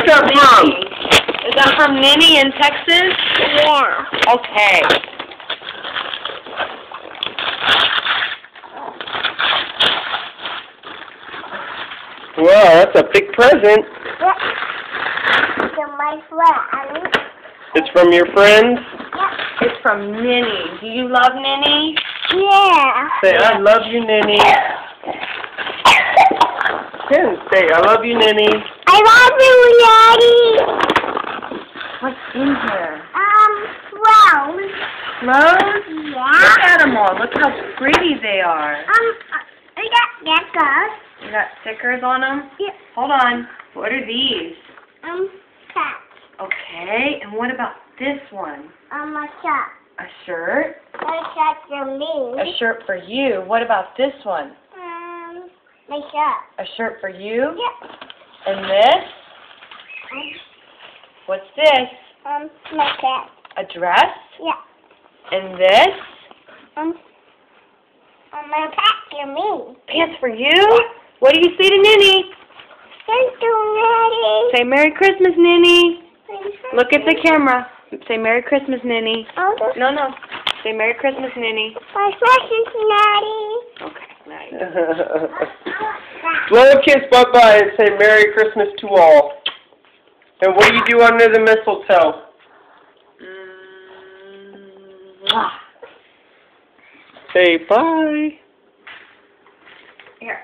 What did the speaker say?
Who's that from? Is that from Minnie in Texas? Yeah. Okay. Wow, that's a big present. Yeah. To my friend. It's from your friends? Yeah. It's from Minnie. Do you love Minnie? Yeah. Say, I love you, Ninny. Say, I love you, Ninny. I love you, Daddy. What's in here? Well. Clothes? Yeah. Look at them all. Look how pretty they are. I got deckers. You got stickers on them? Yeah. Hold on. What are these? Cat. Okay. And what about this one? A shirt. A shirt? A shirt for me. A shirt for you. What about this one? My shirt. A shirt for you? Yeah. And this? What's this? My cat. A dress? Yeah. And this? My cat for me. Pants for you? What do you say to Ninny? Thank you, Daddy. Say Merry Christmas, Ninny. Look at the camera. Say Merry Christmas, Ninny. No. Say Merry Christmas, Ninny. My precious Daddy. Okay, nice. Blow a kiss bye-bye and say Merry Christmas to all. And what do you do under the mistletoe? Mwah. Say bye. Here.